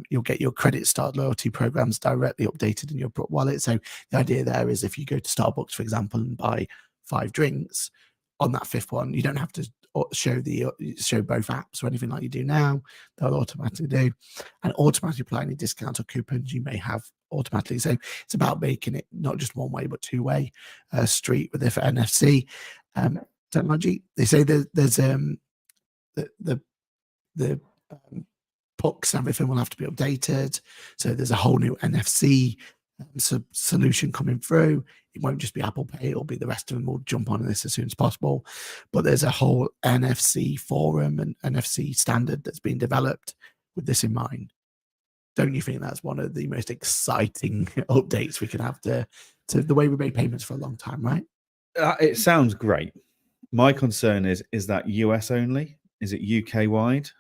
You'll get your credit start loyalty programs directly updated in your wallet. So the idea there is if you go to Starbucks, for example, and buy 5 drinks, on that 5th one, you don't have to show both apps or anything like you do now. They'll automatically do, and automatically apply any discounts or coupons you may have automatically. So it's about making it not just one way but two-way street with the NFC technology. They say there's the pucks and everything will have to be updated. So there's a whole new NFC solution coming through. It won't just be Apple Pay, it'll be the rest of them. Will jump on this as soon as possible. But there's a whole NFC forum and NFC standard that's been developed with this in mind. Don't you think that's one of the most exciting updates we can have to the way we made payments for a long time, right? It sounds great. My concern is that US only? Is it UK wide?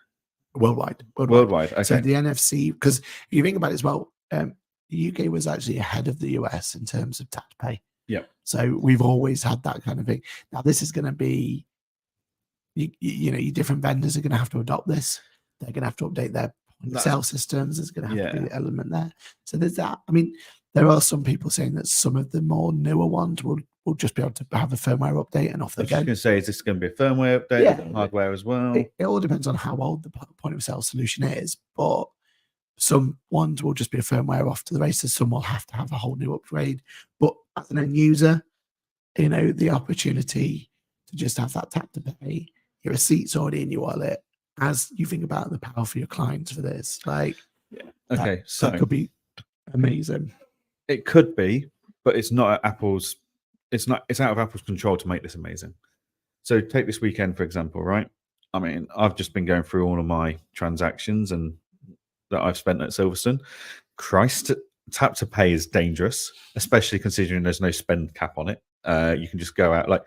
Worldwide. Okay. So the NFC, because if you think about it as well, the UK was actually ahead of the US in terms of tap to pay. Yeah. So we've always had that kind of thing. Now this is going to be, you know, your different vendors are going to have to adopt this. They're going to have to update their sales systems. There's going to have to be an element there. So there's that. I mean, there are some people saying that some of the more newer ones will just be able to have a firmware update and off they go. I was going to say, is this going to be a firmware update? Yeah. Hardware as well? It all depends on how old the point of sale solution is, but some ones will just be a firmware off to the races. Some will have to have a whole new upgrade. But as an end user, you know, the opportunity to just have that tap to pay, your receipt's already in your wallet. As you think about the power for your clients for this, like, okay, that could be amazing. It could be, but it's not Apple's. It's out of Apple's control to make this amazing. So take this weekend, for example, right? I mean, I've just been going through all of my transactions and that I've spent at Silverstone. Christ, tap to pay is dangerous, especially considering there's no spend cap on it. You can just go out like,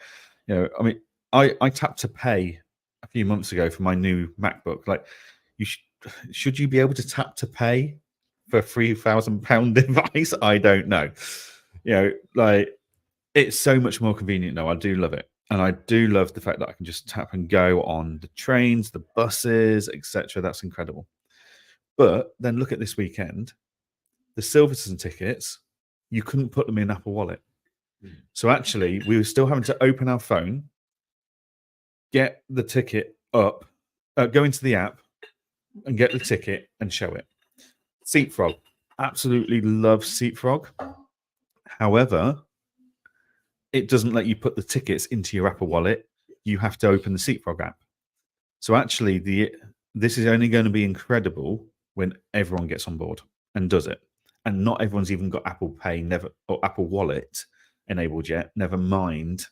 you know, I mean, I tapped to pay a few months ago for my new MacBook. Like, should you be able to tap to pay for a £3,000 device? I don't know. You know, like, it's so much more convenient now. I do love it. And I do love the fact that I can just tap and go on the trains, the buses, etc. That's incredible. But then look at this weekend, the Silverstone tickets, you couldn't put them in Apple Wallet. So actually, we were still having to open our phone, get the ticket up, go into the app and get the ticket and show it. Seatfrog. Absolutely love Seatfrog. However, it doesn't let you put the tickets into your Apple Wallet. You have to open the Seatfrog app. So actually, this is only going to be incredible when everyone gets on board and does it. And not everyone's even got Apple Pay or Apple Wallet enabled yet, never mind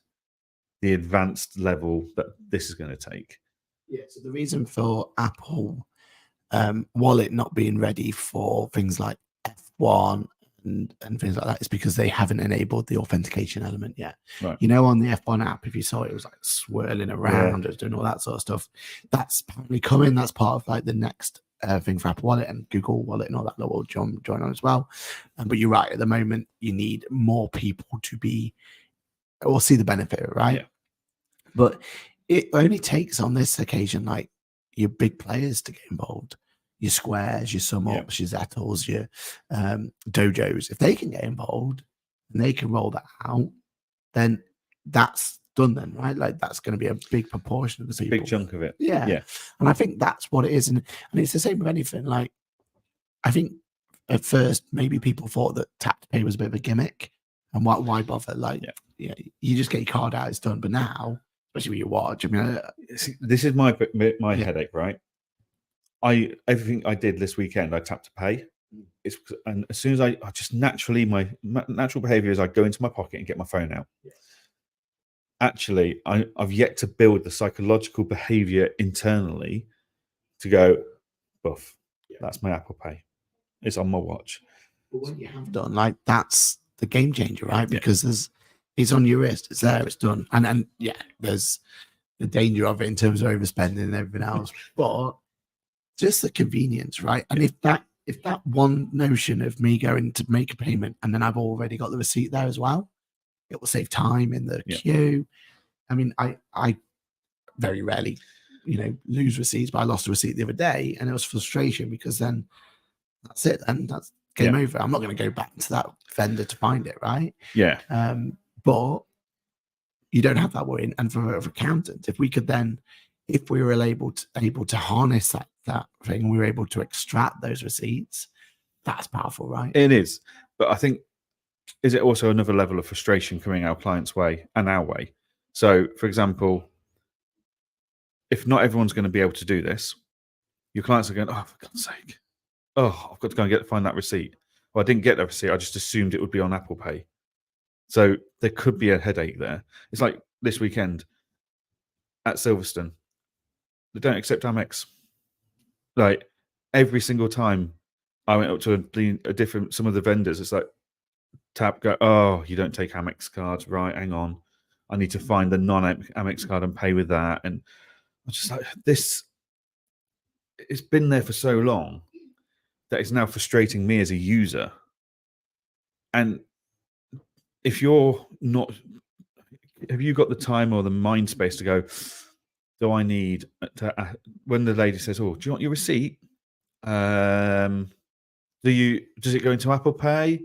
the advanced level that this is going to take. Yeah, so the reason for Apple Wallet not being ready for things like F1 and things like that is because they haven't enabled the authentication element yet. Right. You know, on the F1 app, if you saw it was like swirling around, it was doing all that sort of stuff. That's apparently coming. That's part of like the next thing for Apple Wallet, and Google Wallet and all that will join on as well. But you're right, at the moment you need more people to be or see the benefit, right? Yeah. But it only takes on this occasion like your big players to get involved. Your Squares, your SumUps, your Zettles, your Dojos. If they can get involved and they can roll that out, then that's done then, right? Like that's going to be a big proportion of the people. Big chunk of it. Yeah. And I think that's what it is. And it's the same with anything. Like, I think at first maybe people thought that tap to pay was a bit of a gimmick. And why bother? Like, you just get your card out, it's done. But now, especially with your watch, I mean, this is my headache, right? Everything I did this weekend, I tapped to pay. And as soon as I just naturally, my natural behavior is I go into my pocket and get my phone out. actually, I've yet to build the psychological behavior internally to go, buff, that's my Apple Pay. It's on my watch. But what you have done, like, that's the game changer, right? Because it's on your wrist, it's there, it's done. And yeah, there's the danger of it in terms of overspending and everything else, but just the convenience, right? And if that one notion of me going to make a payment and then I've already got the receipt there as well, it will save time in the queue. I mean, I very rarely, lose receipts, but I lost a receipt the other day and it was frustration because then that's it. And that's game over. I'm not going to go back to that vendor to find it, right? Yeah. But you don't have that worry. And for an accountant, if we were able to harness that thing, we were able to extract those receipts, that's powerful, right? It is. But I think, is it also another level of frustration coming our client's way and our way? So, for example, if not everyone's going to be able to do this, your clients are going, oh, for God's sake, oh, I've got to go and find that receipt. Well, I didn't get that receipt. I just assumed it would be on Apple Pay. So there could be a headache there. It's like this weekend at Silverstone. They don't accept Amex. Like every single time I went up to some of the vendors, it's like, tap, go, oh, you don't take Amex cards, right? Hang on. I need to find the non-Amex card and pay with that. And I'm just like, it's been there for so long that it's now frustrating me as a user. And if you're not, have you got the time or the mind space to go, do I need to, when the lady says, oh, do you want your receipt? Does it go into Apple Pay?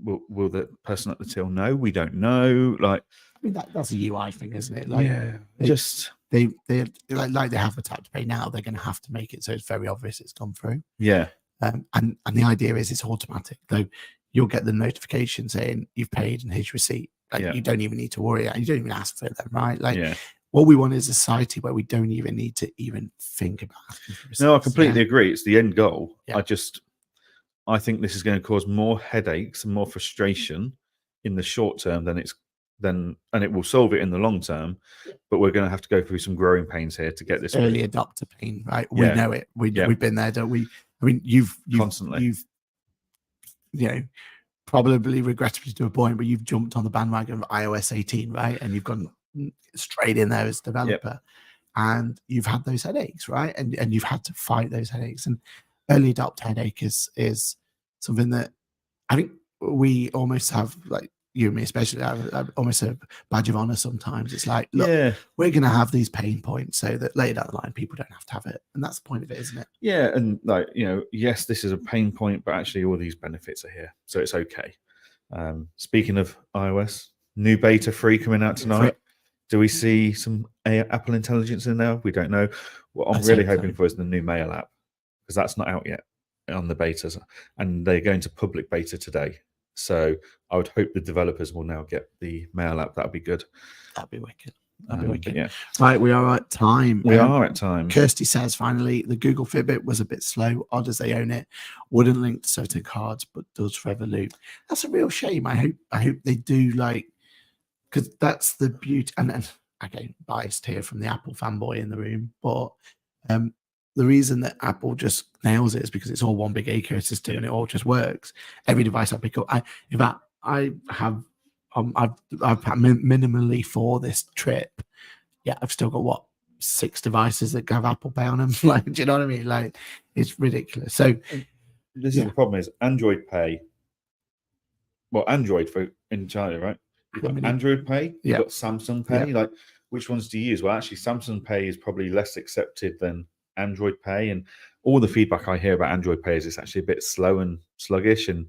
Will the person at the till know? We don't know. Like, I mean, that's a UI thing, isn't it? Like, they like they have the tap to pay now. They're going to have to make it so it's very obvious it's gone through. Yeah. And the idea is it's automatic. Though you'll get the notification saying you've paid and here's your receipt. Like you don't even need to worry. You don't even ask for them, right? Like what we want is a society where we don't even need to even think about asking for receipts. No, I completely agree. It's the end goal. I think this is going to cause more headaches and more frustration in the short term and it will solve it in the long term. But we're going to have to go through some growing pains here to get this early adopter pain, right? We know it. We've been there, don't we? I mean, you've probably regrettably to a point, but you've jumped on the bandwagon of iOS 18, right? And you've gone straight in there as a developer, and you've had those headaches, right? And you've had to fight those headaches. And early adopter headache is something that I think we almost have, like you and me especially, have almost a badge of honor sometimes. It's like, look, we're going to have these pain points so that later down the line people don't have to have it, and that's the point of it, isn't it? Yeah, and like, yes, this is a pain point, but actually all these benefits are here, so it's okay. Speaking of iOS, new beta 3 coming out tonight. Do we see some Apple Intelligence in there? We don't know. What I'm really hoping for is the new Mail app, because that's not out yet on the betas, and they're going to public beta today. So I would hope the developers will now get the Mail app. That'd be good. That'd be wicked. Yeah. Right, we are at time. We are at time. Kirsty says, finally, the Google Fitbit was a bit slow. Odd as they own it. Wouldn't link to certain cards, but does for Revolut. That's a real shame. I hope they do, like, because that's the beauty. And again, biased here from the Apple fanboy in the room, but the reason that Apple just nails it is because it's all one big ecosystem and it all just works. Every device I pick up, I've minimally for this trip. Yeah, I've still got 6 devices that have Apple Pay on them. Like, do you know what I mean? Like, it's ridiculous. So this is the problem: is Android Pay. Well, Android in China, right? You've got Android Pay. You've got Samsung Pay. Like, which ones do you use? Well, actually, Samsung Pay is probably less accepted than Android Pay, and all the feedback I hear about Android Pay is it's actually a bit slow and sluggish, and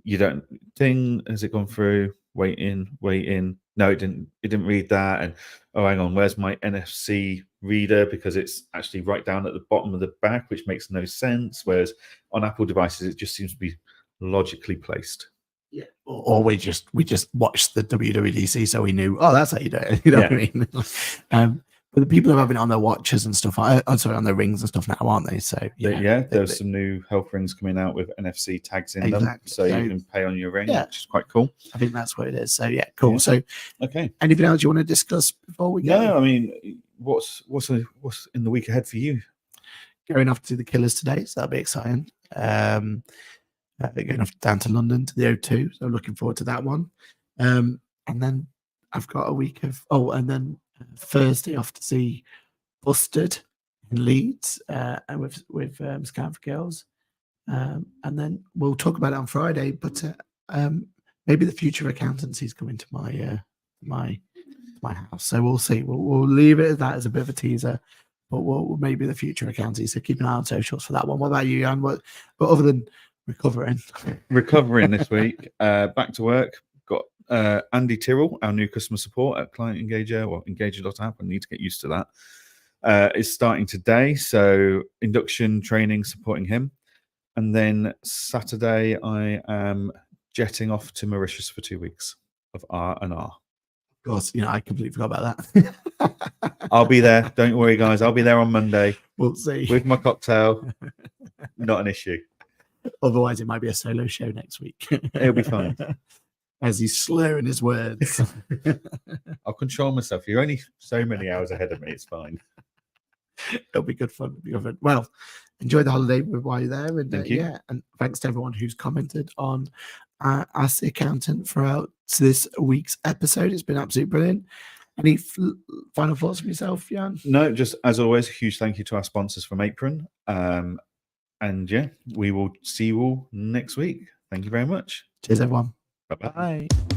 you don't think, has it gone through? Wait in. No, it didn't read that. And oh, hang on, where's my NFC reader? Because it's actually right down at the bottom of the back, which makes no sense. Whereas on Apple devices, it just seems to be logically placed. Yeah. Or we just watched the WWDC, so we knew, oh, that's how you do it. You know what I mean? But the people are having it on their watches and stuff. I'm sorry, on their rings and stuff now, aren't they? So There's some new health rings coming out with NFC tags in them, Exactly. so you can pay on your ring, Yeah. which is quite cool. I think that's what it is. So yeah, cool. Yeah. So Okay. anything else you want to discuss before we go? No, I mean, what's in the week ahead for you? Going off to the Killers today, so that'll be exciting. Going off down to London to the O2, so looking forward to that one. And then I've got a week of and then Thursday off to see Busted in Leeds and with Scout for Girls, and then we'll talk about it on Friday. But maybe the future accountancy is coming to my house, so we'll see. We'll leave it as that as a bit of a teaser. But maybe the future accountancy. So keep an eye on socials for that one. What about you, Jan? But other than recovering this week, back to work. Got Andy Tyrrell, our new customer support at Client Engager, or Engager.app. I need to get used to that. Is starting today. So induction training, supporting him. And then Saturday, I am jetting off to Mauritius for 2 weeks of R&R. Of course, I completely forgot about that. I'll be there. Don't worry, guys. I'll be there on Monday. We'll see. With my cocktail. Not an issue. Otherwise, it might be a solo show next week. It'll be fine. As he's slurring his words. I'll control myself. You're only so many hours ahead of me. It's fine. It'll be good fun. Well, enjoy the holiday while you're there. And Thank you. Yeah, and thanks to everyone who's commented on Ask the Accountant throughout this week's episode. It's been absolutely brilliant. Any final thoughts from yourself, Jan? No, just as always, a huge thank you to our sponsors from Apron. And yeah, we will see you all next week. Thank you very much. Cheers, everyone. Bye-bye. Bye.